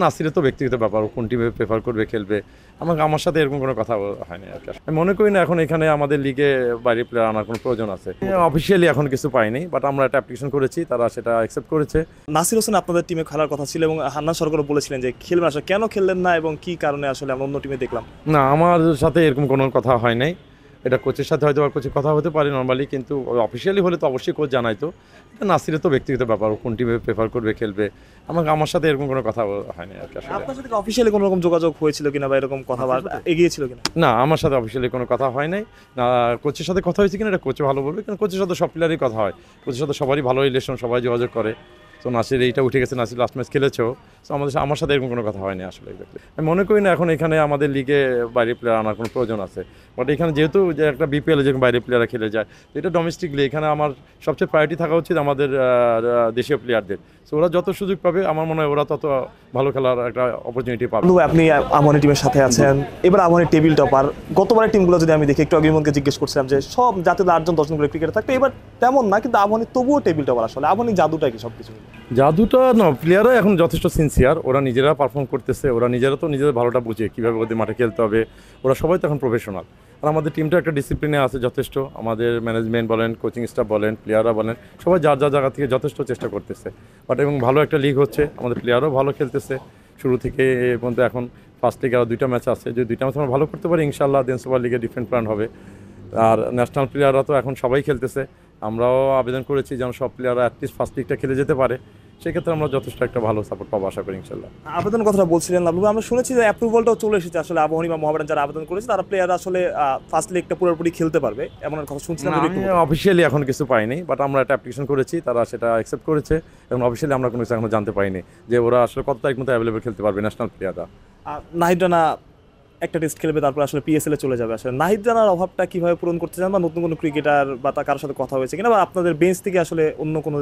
নাসিরের তো ব্যক্তিগত ব্যাপার, কোন টিমে প্রেফার করবে খেলবে, আমার সাথে এরকম কোনো কথা হয়নি আর কি। আমি মনে করি না এখন এখানে আমাদের লিগে বাইরে প্লেয়ার আনার কোনো প্রয়োজন আছে। অফিসিয়ালি এখন কিছু পাইনি, বাট আমরা একটা অ্যাপ্লিকেশন করেছি, তারা সেটা অ্যাকসেপ্ট করেছে। নাসির হোসেন আপনাদের টিমে খেলার কথা ছিল এবং হান্নান সরকারও বলেছিলেন যে খেলবেন, আসলে কেন খেললেন না এবং কি কারণে আসলে আমরা অন্য টিমে দেখলাম? না, আমার সাথে এরকম কোনো কথা হয় নাই। এটা কোচের সাথে হয়তো আর কোচের কথা হতে পারে নর্মালি, কিন্তু অফিসিয়ালি হলে তো অবশ্যই কোচ জানাইতো। এটা নাসিরের তো ব্যক্তিগত ব্যাপার, কোন টিমে প্রেফার করবে খেলবে, আমার সাথে এরকম কোনো কথা হয়নি আর কি। আপনার সাথে অফিসিয়ালি কোনো রকম যোগাযোগ হয়েছিল কিনা বা এরকম কথা এগিয়েছিল কিনা? না, আমার সাথে অফিসিয়ালি কোনো কথা হয় নাই। না, কোচের সাথে কথা হয়েছে কিনা এটা কোচে ভালো বলবে, কারণ কোচের সাথে সব প্লেয়ারই কথা হয়, কোচের সাথে সবারই ভালো রিলেশন, সবাই যোগাযোগ করে। তো নাসির এইটা উঠে গেছে, নাসির লাস্ট ম্যাচ খেলেছেও। তো আমার সাথে এরকম কোনো কথা হয়নি আসলে এক্স্যাক্টলি। আমি মনে করি না এখন এখানে আমাদের লিগে বাইরে প্লেয়ার আনার কোনো প্রয়োজন আছে। বাট এখানে যেহেতু যে একটা বিপিএল যেরকম বাইরে প্লেয়াররা খেলে যায়, তো এটা ডোমেস্টিকলি এখানে আমার সবচেয়ে প্রায়োরিটি থাকা উচিত আমাদের দেশীয় প্লেয়ারদের। তো ওরা যত সুযোগ পাবে আমার মনে হয় ওরা তত ভালো খেলার একটা অপরচুনিটি পাবে। আপনি আমনি টিমের সাথে আছেন, এবার আমনি টেবিল টপার। গতবারের টিমগুলো যদি আমি দেখি, একটু আগে ইমনকে জিজ্ঞেস করছিলাম যে সব জাতীয় 8জন 10জন করে ক্রিকেটার থাকতো, এবার তেমন না, কিন্তু আমনি তবুও টেবিল টপার। আসলে আমনি জাদুটা কি সবকিছু? জাদুটা না, প্লেয়াররা এখন যথেষ্ট সিনসিয়ার, ওরা নিজেরা পারফর্ম করতেছে, ওরা নিজেরা তো নিজেদের ভালোটা বুঝে কীভাবে ওদের মাঠে খেলতে হবে। ওরা সবাই তো এখন প্রফেশনাল। আর আমাদের টিমটা একটা ডিসিপ্লিনে আছে যথেষ্ট, আমাদের ম্যানেজমেন্ট বলেন, কোচিং স্টাফ বলেন, প্লেয়াররা বলেন, সবাই যার যার জায়গা থেকে যথেষ্ট চেষ্টা করতেছে। বাট এবং ভালো একটা লিগ হচ্ছে, আমাদের প্লেয়ারও ভালো খেলতেছে শুরু থেকে এ পর্যন্ত। এখন ফার্স্ট লিগে আরও 2টা ম্যাচ আছে, যদি 2টা ম্যাচ আমরা ভালো করতে পারি ইনশাআল্লাহ দেন সুপার লিগে ডিফারেন্ট প্ল্যান হবে। আর ন্যাশনাল প্লেয়াররা তো এখন সবাই খেলতেছে, আমরাও আবেদন করেছি যেন সব প্লেয়াররা অ্যাটলিস্ট ফার্স্ট লিগটা খেলে যেতে পারে। সেক্ষেত্রে আমরা যথেষ্ট একটা ভালো সাপোর্ট পাবো আশা করি ইনশাল্লাহ। আবেদন কথাটা বলছিলেন লাভলু, আমরা শুনেছি যে অ্যাপ্রুভালটাও চলে এসেছে আসলে আবাহনী বা মোহামেডান যারা আবেদন করেছে তারা প্লেয়ার আসলে ফার্স্ট লিগটা পুরোপুরি খেলতে পারবে, এমন কথা শুনছিলাম। অফিসিয়ালি এখন কিছু পাইনি, বাট আমরা একটা অ্যাপ্লিকেশন করেছি, তারা সেটা অ্যাকসেপ্ট করেছে। এবং অফিসিয়ালি আমরা কোনো কিছু এখনো জানতে পাইনি যে ওরা আসলে কত তারিখ মতো অ্যাভেলেবল খেলতে পারবে ন্যাশনাল প্লেয়াররা। নাহিদ রানা একটা টেস্ট খেলবে, তারপর আসলে পিএসএল এ চলে যাবে। আসলে নাহিদ রানার অভাবটা কিভাবে পূরণ করতে চান, বা নতুন কোনো ক্রিকেটার বা তার কারোর সাথে কথা হয়েছে কিনা, বা আপনাদের বেঞ্চ থেকে আসলে অন্য কোনো?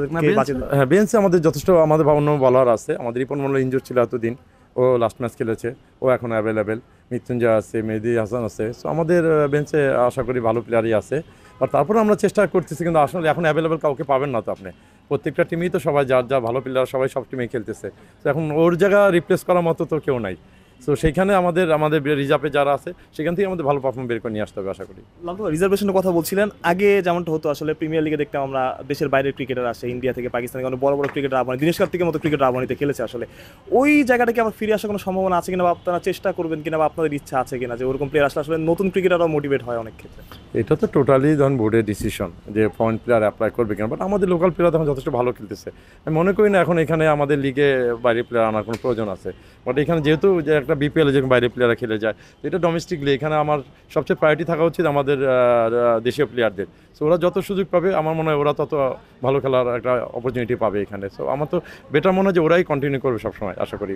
হ্যাঁ, বেঞ্চে আমাদের যথেষ্ট আমাদের অন্য বলার আছে। আমাদের রিপন মন্ডল ইনজুর ছিল এতদিন, ও লাস্ট ম্যাচ খেলেছে, ও এখন অ্যাভেলেবেল। মৃত্যুঞ্জয় আছে, মেহেদি হাসান আছে। সো আমাদের বেঞ্চে আশা করি ভালো প্লেয়ারই আছে। আর তারপরে আমরা চেষ্টা করতেছি, কিন্তু আসলে এখন অ্যাভেলেবেল কাউকে পাবেন না তো আপনি। প্রত্যেকটা টিমেই তো সবাই যার যা ভালো প্লেয়ার সবাই সব টিমেই খেলতেছে। তো এখন ওর জায়গা রিপ্লেস করার মতো তো কেউ নাই। সো সেইখানে আমাদের রিজার্ভে যারা আছে সেখান থেকে আমাদের ভালো পারফর্ম বের করে নিয়ে আসতে হবে আশা করি। রিজার্ভেশনের কথা বলছিলেন, আগে যেমনটা হতো আসলে প্রিমিয়ার লিগে দেখতাম আমরা দেশের বাইরের ক্রিকেটার আসে, ইন্ডিয়া থেকে পাকিস্তান থেকে অনেক বড় বড় ক্রিকেটার আবাহনী, দিনেশ কার্তিকের মতো ক্রিকেটার আবাহনীতে খেলেছে। আসলে ওই জায়গাটাকে আবার ফিরে আসার কোনো সম্ভাবনা আছে কিনা, বা আপনারা চেষ্টা করবেন কিনা, বা আপনাদের ইচ্ছা আছে কিনা যে ওরকম প্লেয়ার আসলে আসলে নতুন ক্রিকেটারও মোটিভেট হয় অনেক ক্ষেত্রে? এটা তো টোটালি ধরুন বোর্ডের ডিসিশন যে ফরেন প্লেয়ার অ্যাপ্লাই করবে কিনা, বাট আমাদের লোকাল প্লেয়ার এখন যথেষ্ট ভালো খেলতেছে। আমি মনে করি না এখন এখানে আমাদের লিগে বাইরে প্লেয়ার আনার কোনো প্রয়োজন আছে। বাট এখানে যেহেতু যে একটা বিপিএল যেরকম বাইরে প্লেয়াররা খেলে যায়, তো এটা ডোমেস্টিকলি এখানে আমার সবচেয়ে প্রায়োরিটি থাকা উচিত আমাদের দেশীয় প্লেয়ারদের। সো ওরা যত সুযোগ পাবে আমার মনে হয় ওরা তত ভালো খেলার একটা অপরচুনিটি পাবে এখানে। সো আমার তো বেটার মনে হয় যে ওরাই কন্টিনিউ করবে সবসময় আশা করি।